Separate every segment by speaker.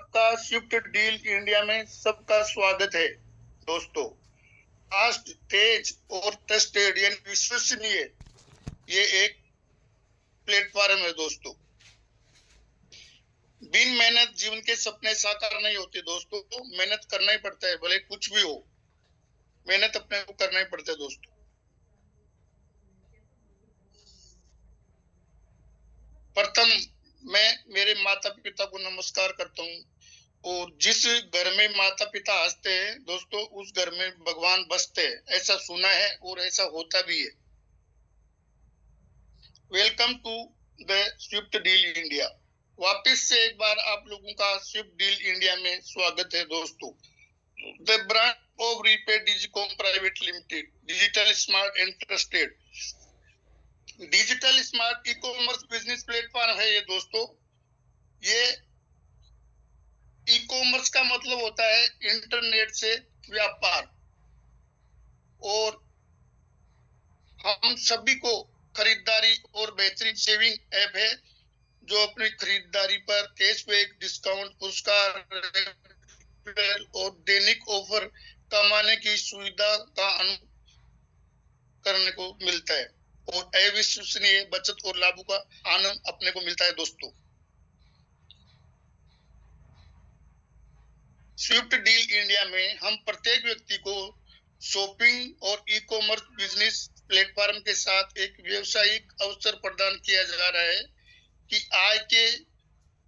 Speaker 1: आपका Swift Deal India में सबका स्वागत है दोस्तों। फास्ट, तेज और ट्रस्टेड यानी विश्वसनीय ये एक प्लेटफॉर्म है दोस्तों। बिन मेहनत जीवन के सपने साकार नहीं होते दोस्तों। मेहनत करना ही पड़ता है, भले कुछ भी हो, मेहनत अपने को करना ही पड़ता है दोस्तों। प्रथम मैं मेरे माता पिता को नमस्कार करता हूँ। और जिस घर में माता पिता हंसते हैं दोस्तों, उस घर में भगवान बसते हैं, ऐसा सुना है और ऐसा होता भी है। Welcome to the Swift Deal India. वापस से एक बार आप लोगों का स्विफ्ट डील इंडिया में स्वागत है दोस्तों। The brand of Repay Digicom private limited, digital smart and trusted. Digital smart e commerce business platform है ये दोस्तों। ये ई कॉमर्स का मतलब होता है इंटरनेट से व्यापार। और हम सभी को खरीदारी और बेहतरीन सेविंग ऐप है जो अपनी खरीदारी पर कैशबैक, डिस्काउंट, पुरस्कार और दैनिक ऑफर कमाने की सुविधा का अनुभव करने को मिलता है और अविश्वसनीय बचत और लाभों का आनंद अपने को मिलता है दोस्तों। स्विफ्ट डील इंडिया में हम प्रत्येक व्यक्ति को शॉपिंग और ई कॉमर्स बिजनेस प्लेटफॉर्म के साथ एक व्यवसायिक अवसर प्रदान किया जा रहा है कि आय के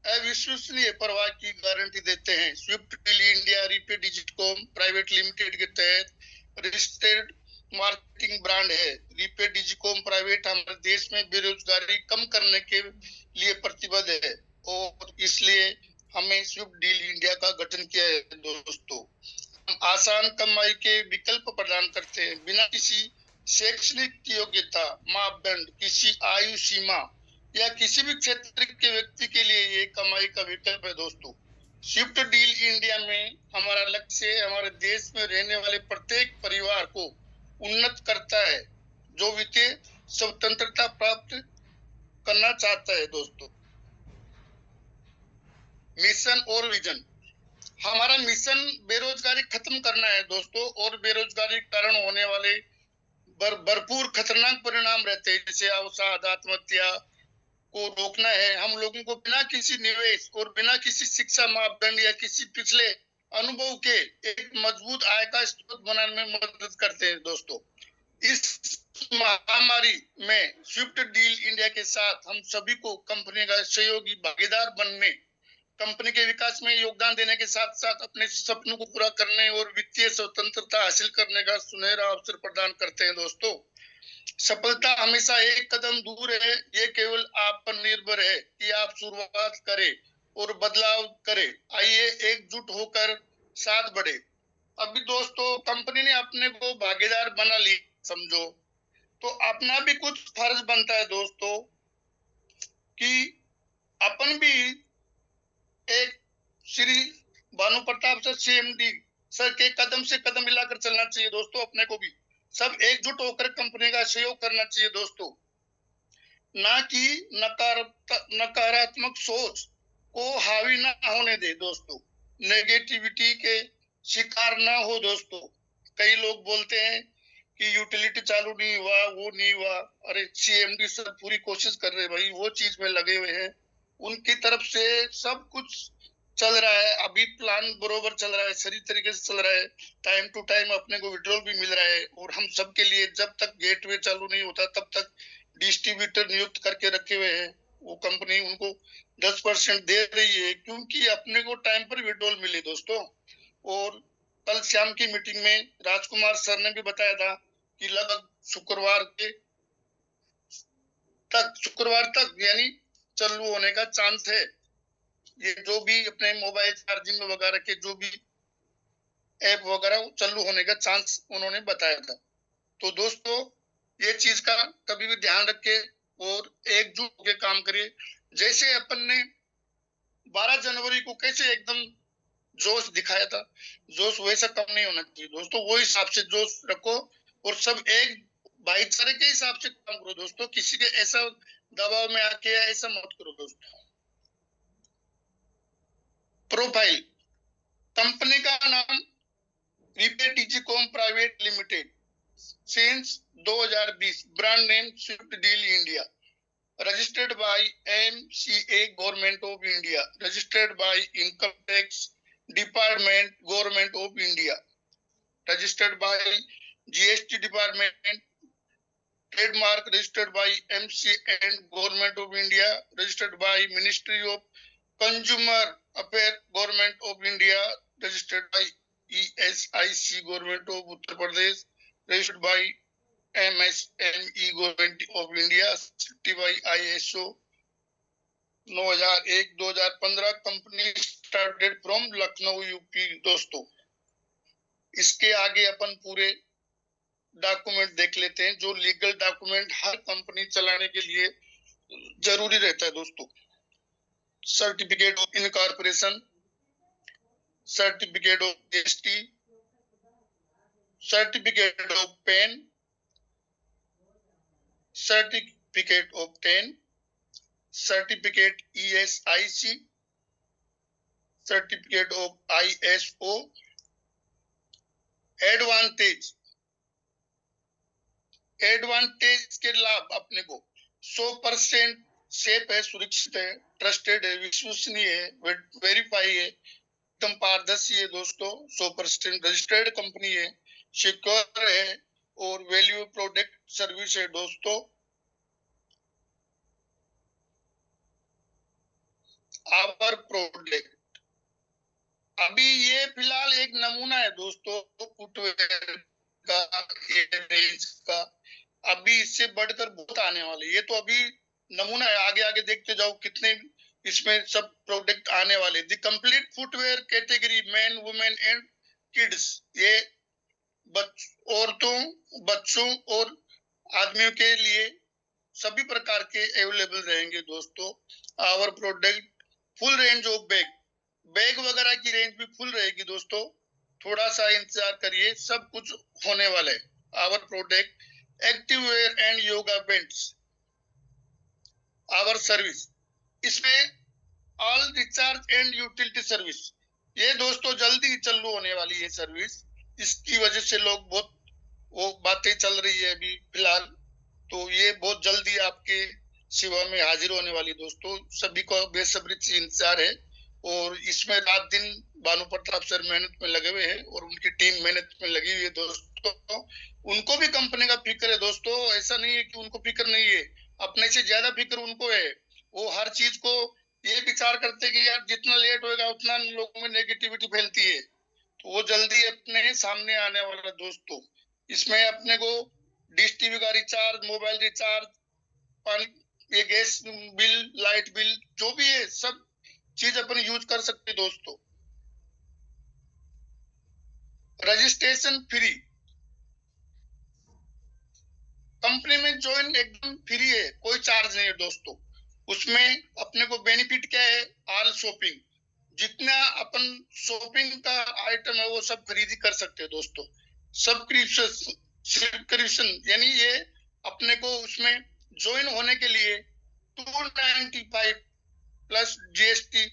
Speaker 1: अविश्वसनीय प्रवाह की गारंटी देते हैं। Swift Deal India Repay Digitcom private limited के तहत रजिस्टर्ड मार्केटिंग ब्रांड है। रीपे डिजिटकॉम प्राइवेट हमारे देश में बेरोजगारी कम करने के लिए प्रतिबद्ध है और इसलिए हमें स्विफ्ट डील इंडिया का गठन किया है दोस्तों। हम आसान कमाई के विकल्प प्रदान करते हैं बिना किसी शैक्षणिक योग्यता, मापदंड, किसी आयु सीमा या किसी भी क्षेत्र के व्यक्ति के लिए ये कमाई का विकल्प है दोस्तों। स्विफ्ट डील इंडिया में हमारा लक्ष्य हमारे देश में रहने वाले प्रत्येक परिवार को उन्नत करता है जो वित्तीय स्वतंत्रता प्राप्त करना चाहता है दोस्तों। मिशन और विजन। हमारा मिशन बेरोजगारी खत्म करना है दोस्तों। और बेरोजगारी के कारण होने वाले भरपूर खतरनाक परिणाम रहते हैं, जैसे अवसाद, आत्महत्या को रोकना है। हम लोगों को बिना किसी निवेश और बिना किसी शिक्षा मापदंड या किसी पिछले अनुभव के एक मजबूत आय का स्रोत बनाने में मदद करते हैं दोस्तों। इस महामारी में स्विफ्ट डील इंडिया के साथ हम सभी को कंपनी का सहयोगी भागीदार बनने, कंपनी के विकास में योगदान देने के साथ साथ अपने सपनों को पूरा करने और वित्तीय स्वतंत्रता हासिल करने का सुनहरा अवसर प्रदान करते हैं दोस्तों। सफलता हमेशा एक कदम दूर है। ये केवल आप पर निर्भर है कि आप शुरुआत करें और बदलाव करें। आइए एकजुट होकर साथ बढ़े। अभी दोस्तों कंपनी ने अपने को भागीदार बना ली समझो, तो अपना भी कुछ फर्ज बनता है दोस्तों कि अपन भी एक Shri Bhanu Pratap sir CMD sir के कदम से कदम मिलाकर चलना चाहिए दोस्तों। अपने को भी सब एकजुट होकर कंपनी का सहयोग करना चाहिए दोस्तों। ना कि नकारात्मक सोच को हावी ना होने दे दोस्तों। नेगेटिविटी के शिकार ना हो दोस्तों। कई लोग बोलते हैं कि यूटिलिटी चालू नहीं हुआ, वो नहीं हुआ। अरे सीएमडी सर पूरी कोशिश कर रहे भाई, वो चीज में लगे हुए हैं। उनकी तरफ से सब कुछ चल रहा है, अभी प्लान बरोबर चल रहा है, सही तरीके से चल रहा है। टाइम टू टाइम अपने को विड्रॉल भी मिल रहा है। और हम सबके लिए जब तक गेटवे चालू नहीं होता तब तक डिस्ट्रीब्यूटर नियुक्त करके रखे हुए हैं। वो कंपनी उनको 10% दे रही है क्योंकि अपने को टाइम पर विड्रॉल मिले दोस्तों। और कल शाम की मीटिंग में राजकुमार सर ने भी बताया था कि लगभग शुक्रवार तक यानी चालू होने का चांस है। ये जो भी अपने मोबाइल चार्जिंग वगैरह के जो भी ऐप वगैरह चालू होने का चांस उन्होंने बताया था। तो दोस्तों ये चीज का कभी भी ध्यान रखे और एकजुट होकर काम करिए। जैसे अपन ने 12 जनवरी को कैसे एकदम जोश दिखाया था, जोश वैसा कम नहीं होना चाहिए दोस्तों। वो हिसाब से जोश रखो और सब एक भाईचारे के हिसाब से काम करो दोस्तों। किसी के ऐसा दबाव में आके ऐसा मत करो दोस्तों। प्रोफाइल, कंपनी का नाम Repay Digicom private limited, since 2020, brand name Swift Deal India, registered by MCA Government of India, registered by Income Tax Department Government of India, registered by GST Department, trademark registered by MC and Government of India, registered by Ministry of Consumer Affairs Government of India, registered by ESIC Government of Uttar Pradesh, registered by MSME Government of India, certified by ISO 9001-2015, company started from Lucknow UP. दोस्तों इसके आगे अपन पूरे document देख लेते हैं जो legal document हर company चलाने के लिए जरूरी रहता है। दोस्तों certificate of incorporation, certificate of GST, certificate of pan, certificate of ten, certificate ESIC, certificate of ISO, advantage के लाभ अपने को 100% सेफ है, सुरक्षित है, ट्रस्टेड है, विश्वसनीय है, वेरीफाई है, एकदम पारदर्शी है। दोस्तों 100% रजिस्टर्ड कंपनी है, सिक्योर है और वैल्यू प्रोडक्ट सर्विस है। दोस्तों आवर प्रोडक्ट अभी ये फिलहाल एक नमूना है दोस्तों फुटवेयर का, रेंज का। अभी इससे बढ़कर बहुत आने वाले, ये तो अभी नमूना है, आगे आगे देखते जाओ कितने इसमें सब प्रोडक्ट आने वाले। The complete footwear category main women and kids, ये औरतों, बच्चों और आदमियों के लिए सभी प्रकार के अवेलेबल रहेंगे। दोस्तों our product full range of bag वगैरह की रेंज भी फुल रहेगी। दोस्तों थोड़ा सा इंतजार करिए, सब कुछ होने वाला है। Our product active wear and yoga bands, our service, इसमें all recharge and utility service, ये दोस्तों जल्दी चालू होने वाली है सर्विस। इसकी वजह से लोग बहुत वो बातें चल रही है अभी फिलहाल, तो ये बहुत जल्दी आपके सेवा में हाजिर होने वाली। दोस्तों सभी को बेसब्री से इंतजार है और इसमें रात दिन भानु प्रताप सर मेहनत में लगे हुए हैं और उनकी टीम मेहनत में लगी हुई है। दोस्तों उनको भी कंपनी का फिक्र है। दोस्तों ऐसा नहीं है कि उनको फिक्र नहीं है, अपने से ज्यादा फिक्र उनको है। वो हर चीज को ये विचार करते कि यार जितना लेट होगा उतना लोगों में नेगेटिविटी फैलती है, तो वो जल्दी अपने सामने आने वाला। दोस्तों इसमें अपने को डिश टीवी का रिचार्ज, मोबाइल रिचार्ज, पानी, ये गैस बिल, लाइट बिल, जो भी है सब चीज अपन यूज कर सकते। दोस्तों रजिस्ट्रेशन फ्री, कंपनी में ज्वाइन एकदम फ्री है, कोई चार्ज नहीं है। दोस्तों उसमें अपने को बेनिफिट क्या है, ऑल शॉपिंग, जितना अपन शॉपिंग का आइटम है वो सब खरीदी कर सकते हैं। दोस्तों सब्सक्रिप्शन यानी ये अपने को उसमें ज्वाइन होने के लिए 295 प्लस जीएसटी,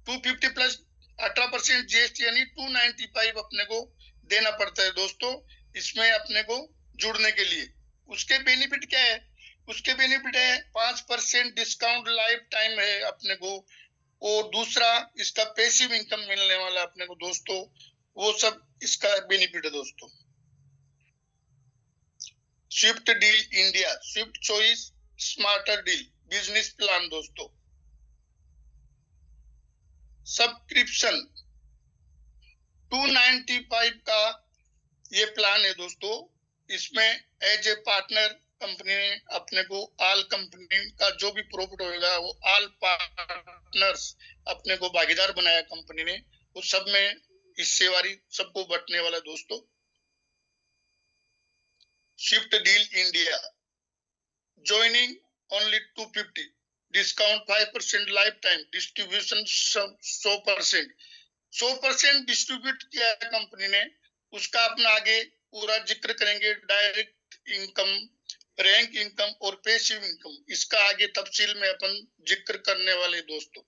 Speaker 1: 250 प्लस 18% जीएसटी यानी 295 अपने को देना पड़ता है। दोस्तों इसमें अपने को जुड़ने के लिए उसके बेनिफिट क्या है, उसके बेनिफिट है 5% डिस्काउंट लाइफ टाइम है अपने को, और दूसरा इसका पैसिव इनकम मिलने वाला अपने को। दोस्तों वो सब इसका बेनिफिट है। दोस्तों Swift Deal India, Swift choice smarter deal business plan. दोस्तों सब्सक्रिप्शन 295 का ये प्लान है। दोस्तों इसमें एज ए पार्टनर कंपनी ने अपने को ऑल कंपनी का जो भी प्रॉफिट होगा वो ऑल पार्टनर्स अपने को भागीदार बनाया कंपनी ने, वो सब में हिस्सेवारी सबको बंटने वाला। दोस्तों Swift Deal India joining only 250, discount 5%, life time distribution 100% distribute किया है कंपनी ने, उसका अपना आगे पूरा जिक्र करेंगे। डायरेक्ट इनकम, रैंक इनकम और पैसिव इनकम, इसका आगे तफसील में अपन जिक्र करने वाले। दोस्तों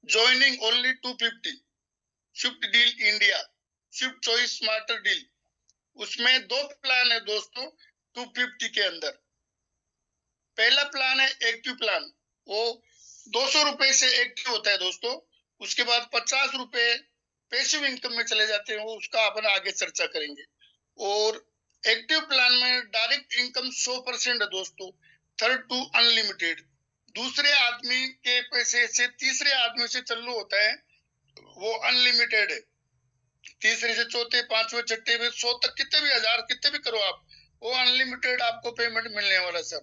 Speaker 1: joining only 250, Swift Deal India, Swift choice smarter deal. उसमें 2 प्लान है दोस्तों 250 के अंदर। पहला प्लान है एक्टिव प्लान, वो 200 रुपए से एक्टिव होता है दोस्तों। उसके बाद 50 रुपए पैसिव इनकम में चले जाते हैं, वो उसका अपन आगे चर्चा करेंगे। और एक्टिव प्लान में डायरेक्ट इनकम 100% है दोस्तों, थर्ड टू अनलिमिटेड। दूसरे आदमी के पैसे से तीसरे आदमी से चालू होता है, वो अनलिमिटेड है। तीसरे से चौथे पांचवे छठे में 100 तक, कितने भी हजार कितने भी करो आप, वो अनलिमिटेड आपको पेमेंट मिलने वाला सर।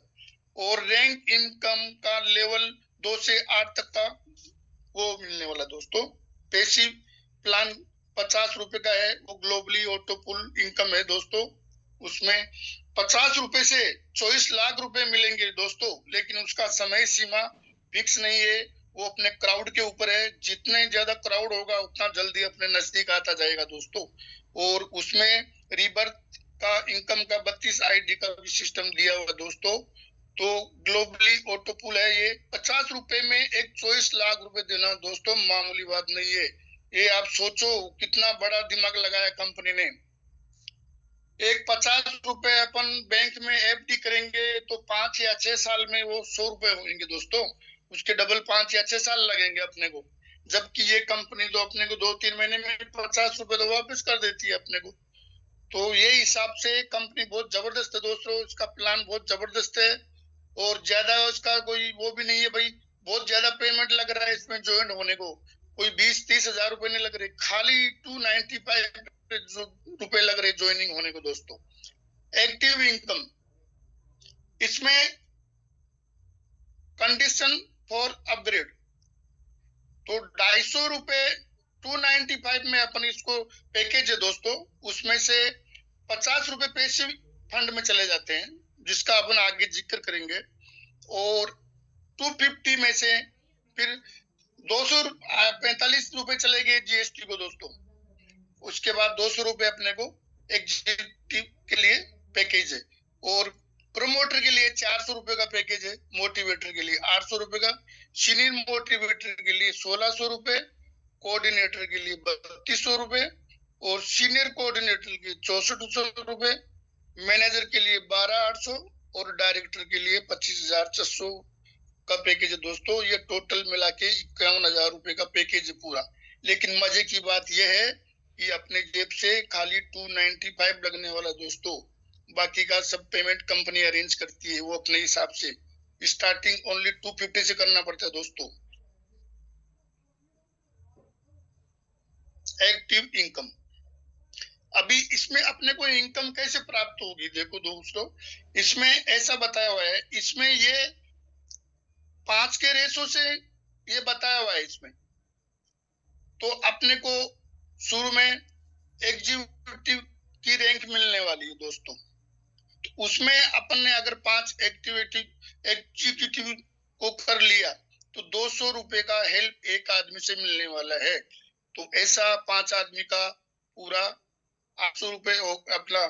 Speaker 1: और रैंक इनकम का लेवल 2 से 8 तक का वो मिलने वाला दोस्तों। पैसिव प्लान 50 रुपए का है, वो ग्लोबली ऑटो पुल इनकम है दोस्तों। उसमें 50 रुपए से 24 लाख रुपए मिलेंगे दोस्तों, लेकिन उसका समय सीमा फिक्स नहीं है, वो अपने क्राउड के ऊपर है। जितने ज्यादा क्राउड होगा उतना जल्दी अपने नजदीक आता जाएगा दोस्तों। और उसमें रीबर्थ का इनकम का 32 आईडी का भी सिस्टम दिया हुआ दोस्तों। तो ग्लोबली ऑटो पुल है ये। 50 रुपए में एक 24 लाख रुपए देना दोस्तों मामूली बात नहीं है। ये आप सोचो कितना बड़ा दिमाग लगाया कंपनी ने। एक 50 रुपए अपन बैंक में एफडी करेंगे तो 5 या 6 साल में वो 100 रुपए होंगे दोस्तों। उसके डबल 5 या 6 साल लगेंगे अपने को। जबकि ये कंपनी तो अपने को 2-3 महीने में 50 रुपए तो वापस कर देती है अपने को। तो ये हिसाब से कंपनी बहुत जबरदस्त है दोस्तों, इसका प्लान बहुत जबरदस्त है। और ज्यादा उसका कोई वो भी नहीं है भाई, बहुत ज्यादा पेमेंट लग रहा है इसमें ज्वाइन होने को। कोई 20-30 हजार रुपए नहीं लग रहे, खाली 295 रुपए लग रहे ज्वाइनिंग होने को दोस्तों। एक्टिव इनकम, इसमें कंडीशन फॉर अपग्रेड, तो 250 रुपए 295 में अपन इसको पैकेज है दोस्तों। उसमें से 50 रुपए पैसिव फंड में चले जाते हैं, जिसका अपन आगे जिक्र करेंगे। और 250 में से फिर 245 रुपए चले गए जीएसटी को दोस्तों। उसके बाद 200 रुपए अपने को एग्जीक्यूटिव के लिए पैकेज है। और प्रमोटर के लिए 400 रुपए का पैकेज है, मोटिवेटर के लिए 800 रुपए का, सीनियर मोटिवेटर के लिए 1600 रुपए, कोऑर्डिनेटर के लिए 3200 रुपए, और सीनियर कोऑर्डिनेटर के 6400 रुपए, मैनेजर के लिए 12800 और डायरेक्टर के लिए 25,600 का पैकेज है दोस्तों। ये टोटल मिला के 51,000 रुपए का पैकेज है पूरा। लेकिन मजे की बात यह है कि अपने जेब से खाली 295 लगने वाला दोस्तों, बाकी का सब पेमेंट कंपनी अरेंज करती है, वो अपने हिसाब से। स्टार्टिंग ओनली 250 से करना पड़ता है दोस्तों। एक्टिव इनकम, अभी इसमें अपने को इनकम कैसे प्राप्त होगी, देखो दोस्तों इसमें ऐसा बताया हुआ है, इसमें ये 5 के रेशो से ये बताया हुआ है इसमें। तो अपने को शुरू में एग्जीक्यूटिव की रैंक मिलने वाली है दोस्तों। तो उसमें अपन ने अगर 5 एग्जीक्यूटिव को कर लिया तो 200 रुपए का हेल्प एक आदमी से मिलने वाला है। तो ऐसा 5 आदमी का पूरा 800 रुपए अपना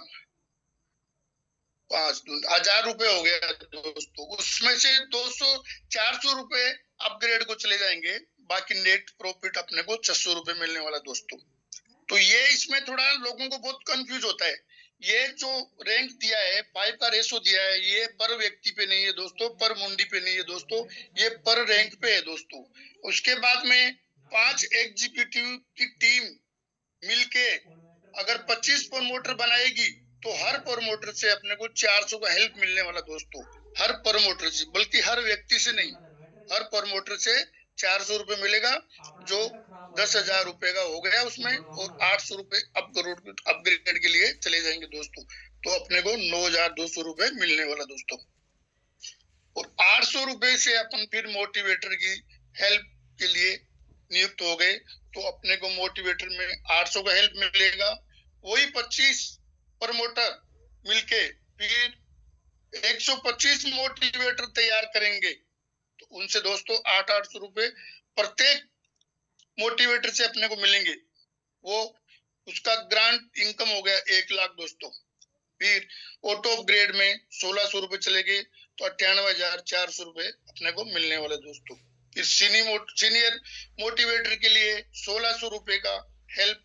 Speaker 1: 5,000 रुपए हो गया दोस्तों। उसमें से 400 रुपए अपग्रेड को चले जाएंगे, बाकी नेट प्रॉफिट अपने को 600 रुपए मिलने वाला दोस्तों। तो ये इसमें थोड़ा लोगों को बहुत कंफ्यूज होता है। ये जो रैंक दिया है 5 का रेशो दिया है, ये पर व्यक्ति पे नहीं है दोस्तों, पर मुंडी पे नहीं है दोस्तों, ये पर रैंक पे है दोस्तों। उसके बाद में 5 एग्जीक्यूटिव की टीम मिलके अगर 25 प्रमोटर बनाएगी तो हर प्रमोटर से अपने को 400 का हेल्प मिलने वाला दोस्तों। हर प्रमोटर से, बल्कि हर व्यक्ति से नहीं, हर प्रमोटर से 400 रुपए मिलेगा, जो 10,000 रुपए का हो गया उसमें। और 800 रुपए अपग्रेड के लिए चले जाएंगे दोस्तों। तो अपने को 9,200 रुपए मिलने वाला दोस्तों। और 800 रुपए से अपन फिर मोटिवेटर की हेल्प के लिए नियुक्त हो गए, तो अपने को मोटिवेटर में 800 का हेल्प मिलेगा। वही 25 प्रमोटर मिलके फिर 125 मोटिवेटर तैयार करेंगे, तो उनसे दोस्तों 800 रुपए प्रत्येक मोटिवेटर से अपने को मिलेंगे। वो उसका ग्रांट इनकम हो गया 1 लाख दोस्तों। फिर ऑटो अपग्रेड में 1600 रुपए चले गए, तो 98,400 रुपए अपने को मिलने वाले दोस्तों। फिर सीनियर मोटिवेटर के लिए 1600 रुपए का हेल्प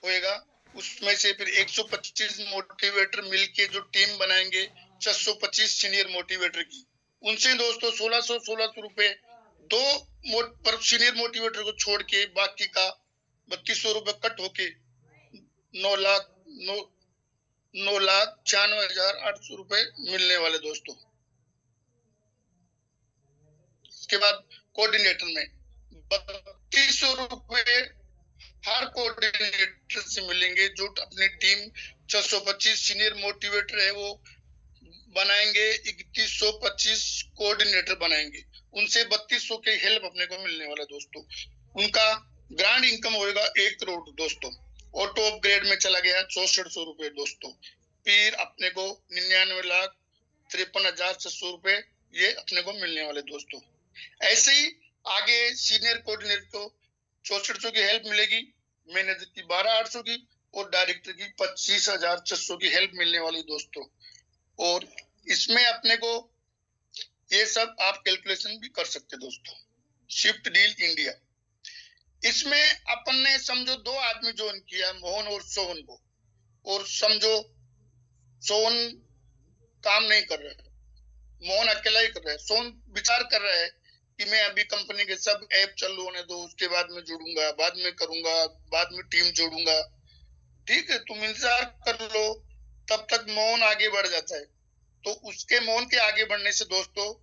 Speaker 1: होएगा। उसमें से फिर 125 मोटिवेटर मिलके जो टीम बनाएंगे 625 सीनियर मोटिवेटर की, उनसे दोस्तों 1600 रुपए दो पर सीनियर मोटिवेटर को छोड़ के बाकी का 3200 रुपए कट होके 9,96,800 रुपए मिलने वाले दोस्तों। इसके बाद कोऑर्डिनेटर में 3200 रुपए हर कोऑर्डिनेटर से मिलेंगे, जो अपनी टीम 625 सीनियर मोटिवेटर है वो बनाएंगे, 3125 कोऑर्डिनेटर बनाएंगे, उनसे 3200 के हेल्प अपने को मिलने वाला दोस्तों। उनका ग्रांड इनकम होएगा 1 करोड़ दोस्तों। ऑटो अपग्रेड में चला गया 6400 रुपए दोस्तों। फिर अपने को 99,53,600 रुपए ये अपने को मिलने वाले दोस्तों। ऐसे ही आगे सीनियर कोऑर्डिनेटर को 6400 की हेल्प मिलेगी, मैनेजर की 12,800 की और डायरेक्टर की 25,600 की हेल्प मिलने वाली दोस्तों। और इसमें अपने को ये सब आप कैलकुलेशन भी कर सकते दोस्तों। शिफ्ट डील इंडिया, इसमें अपन ने समझो 2 आदमी ज्वाइन किया, मोहन और सोहन को, और समझो सोहन काम नहीं कर रहा है, मोहन अकेला ही कर रहा है। सोहन विचार कर रहा है कि मैं अभी कंपनी के सब ऐप चालू होने दो, उसके बाद में जुड़ूंगा, बाद में करूंगा, बाद में टीम जोड़ूंगा। ठीक है, तुम इंतजार कर लो। तब तक मोहन आगे बढ़ जाता है। तो उसके मोहन के आगे बढ़ने से दोस्तों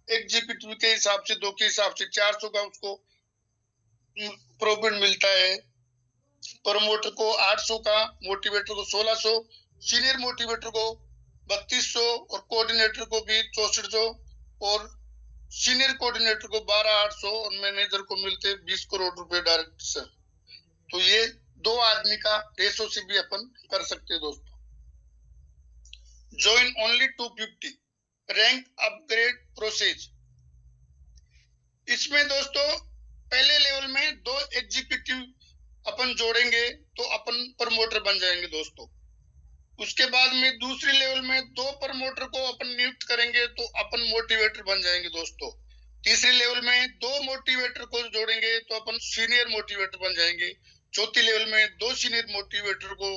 Speaker 1: एग्जीक्यूटिव के हिसाब से 2 के हिसाब से 400 का उसको प्रॉफिट मिलता है। प्रमोटर को 800 का, मोटिवेटर को 1600, सीनियर मोटिवेटर को 3200 और कोऑर्डिनेटर को भी 6400 और सीनियर कोऑर्डिनेटर को 12,800 और मैनेजर को मिलते 20 करोड़ रुपए डायरेक्ट से। तो ये 2 आदमी का रेशो से भी अपन कर सकते हैं दोस्तों। Join only 250 rank upgrade process, इसमें दोस्तों पहले लेवल में 2 एग्जीक्यूटिव अपन जोड़ेंगे तो अपन प्रमोटर बन जाएंगे दोस्तों। उसके बाद में दूसरी लेवल में 2 प्रमोटर को अपन नियुक्त करेंगे तो अपन मोटिवेटर बन जाएंगे दोस्तों। तीसरी लेवल में 2 मोटिवेटर को जोड़ेंगे तो अपन सीनियर मोटिवेटर बन जाएंगे। चौथी लेवल में 2 सीनियर मोटिवेटर को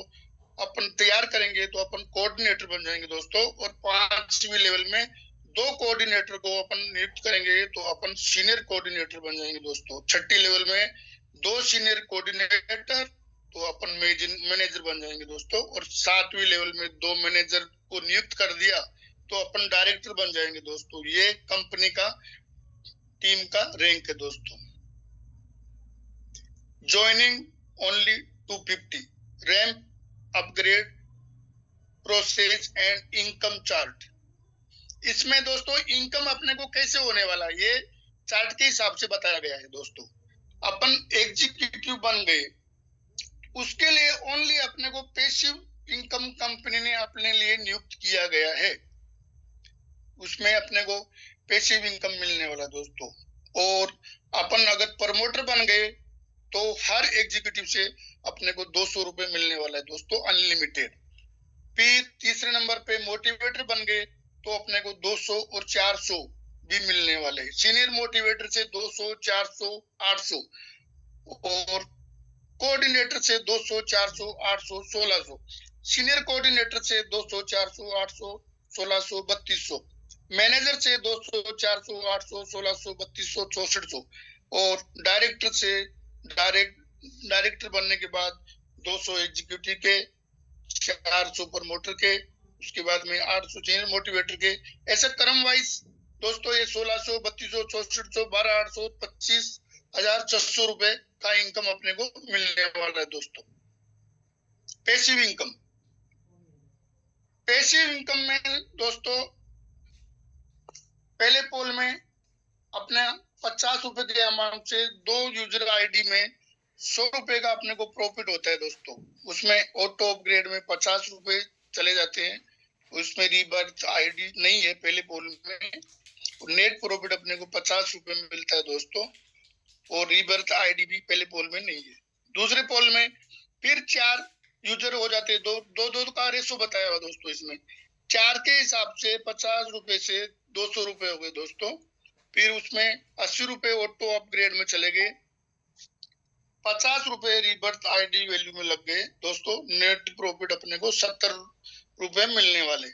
Speaker 1: अपन तैयार करेंगे तो अपन कोऑर्डिनेटर बन जाएंगे दोस्तों। और 5वीं लेवल में 2 कोऑर्डिनेटर को अपन नियुक्त करेंगे तो अपन सीनियर कोऑर्डिनेटर बन जाएंगे दोस्तों। 6ठी लेवल में 2 सीनियर कोऑर्डिनेटर तो अपन मैनेजर बन जाएंगे दोस्तों। और 7वीं लेवल में 2 मैनेजर को नियुक्त कर दिया तो अपन डायरेक्टर बन जाएंगे दोस्तों। ये कंपनी का टीम का रैंक है दोस्तों। Joining only 250 rank upgrade process and income chart, इसमें दोस्तों इनकम अपने को कैसे होने वाला है ये चार्ट के हिसाब से बताया गया है दोस्तों। अपन एग्जीक्यूटिव बन गए, उसके लिए ओनली अपने को पैसिव इनकम कंपनी ने अपने लिए नियुक्त किया गया है, उसमें अपने को पैसिव इनकम मिलने वाला दोस्तों। और अपन अगर प्रमोटर बन गए तो हर एग्जीक्यूटिव से अपने को 200 रुपए मिलने वाला है दोस्तों, अनलिमिटेड। फिर तीसरे नंबर पे मोटिवेटर बन गए तो अपने को 200 और 400 भी मिलने वाले हैं। सीनियर मोटिवेटर से 200, 400, 800 और कोऑर्डिनेटर से 200, 400, 800, 1600। सीनियर कोऑर्डिनेटर से 200, 400, 800, 1600, 3200। मैनेजर से 200, 400, 800, 1600, 3200, 6400। और डायरेक्टर से डायरेक्टर बनने के बाद 200 एग्जीक्यूटिव के, 400 प्रमोटर के, उसके बाद में 800 सीनियर मोटिवेटर के। ऐसा क्रम वाइज दोस्तों ये 1600, 3200, 6400, 12,800, 25,600 रुपए का इनकम अपने को मिलने वाला है दोस्तों। पैसिव इनकम, पैसिव इनकम में दोस्तों पहले पोल में अपने 50 रुपए के अमाउंट से 2 यूजर आईडी में 100 रुपए का अपने को प्रॉफिट होता है दोस्तों। उसमें ऑटो अपग्रेड में 50 रुपए चले जाते हैं, उसमें रीबर्थ आईडी नहीं है पहले पोल में। नेट प्रॉफिट अपने को 50 रुपए में मिलता है दोस्तों, और रीबर्थ आईडी भी पहले पोल में नहीं है। दूसरे पोल में फिर 4 यूजर हो जाते हैं, दो का रेशो बताया हुआ दोस्तों। इसमें 4 के हिसाब से 50 रुपए से 200 रुपए हो गए दोस्तों। फिर उसमें 80 रुपए ऑटो अपग्रेड में चले गए, 50 रुपए रीबर्थ आईडी वैल्यू में लग गए दोस्तों। नेट प्रॉफिट अपने को 70 रुपए मिलने वाले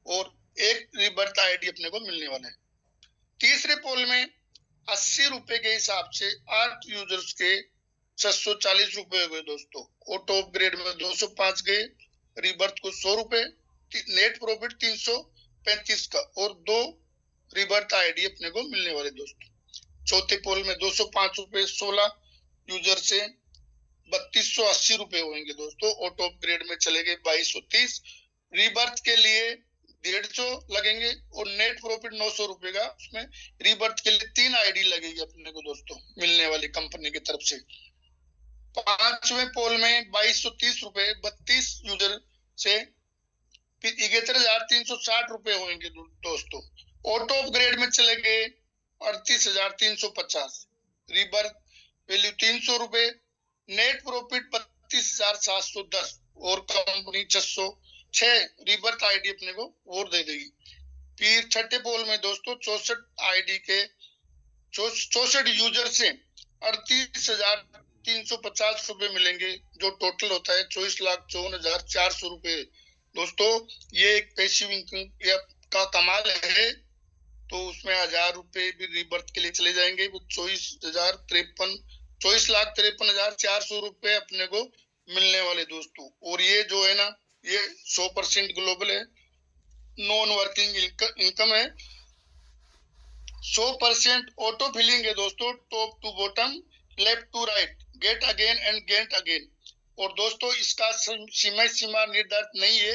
Speaker 1: और एक रीबर्थ आईडी अपने को मिलने वाले। तीसरे पोल में 80 रुपए के हिसाब से 8 यूजर्स के 640 रुपए हो गए दोस्तों। ऑटो अपग्रेड में 205 गए, रीबर्थ को 100 रुपए, नेट प्रॉफिट 335 का और 2 रीबर्थ आईडी अपने को मिलने वाले दोस्तों। चौथे पोल में 205 रुपए 16 यूजर से 3280 रुपए होंगे दोस्तों। ऑटो अपग्रेड में चले गए 2230, रीबर्थ के लिए 150 लगेंगे और नेट प्रॉफिट 900 रुपए का, उसमें रीबर्थ के लिए 3 आईडी लगेगी अपने को दोस्तों मिलने वाली कंपनी की तरफ से। पांचवें पोल में 2230 रुपए 32 यूजर से 71,360 रुपए होंगे दोस्तों। ऑटो अपग्रेड में चले गए 38,350, रीबर्थ वैल्यू 300 रुपए, नेट प्रॉफिट 32,710 और कंपनी 606 रीबर्थ आईडी अपने को और दे देगी। फिर छठे पोल में दोस्तों 64 आईडी के 64 यूजर से 38,350 रुपए मिलेंगे, जो टोटल होता है 24,54,400 रुपए दोस्तों। ये एक पैसिव इनकम का कमाल है। तो उसमें 1000 रुपए भी रीबर्थ के लिए चले जाएंगे, 24,53,400 रुपए अपने को मिलने वाले दोस्तों। और ये जो है ना, ये 100% ग्लोबल है, नॉन वर्किंग इनकम है, 100% ऑटो फिलिंग है दोस्तों, top to bottom, left to right, get again and get again. और दोस्तों इसका समय सीमा निर्धारित नहीं है,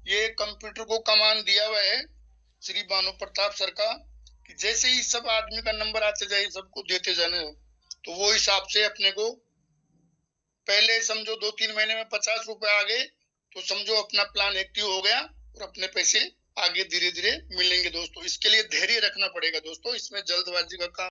Speaker 1: ये कंप्यूटर को कमांड दिया हुआ है श्री भानु प्रताप सर का कि जैसे ही सब आदमी का नंबर आते जाए सबको देते जाने हो। तो वो हिसाब से अपने को पहले समझो 2-3 महीने में 50 रुपए आ गए तो समझो अपना प्लान एक्टिव हो गया और अपने पैसे आगे धीरे धीरे मिलेंगे दोस्तों। इसके लिए धैर्य रखना पड़ेगा दोस्तों, इसमें जल्दबाजी का काम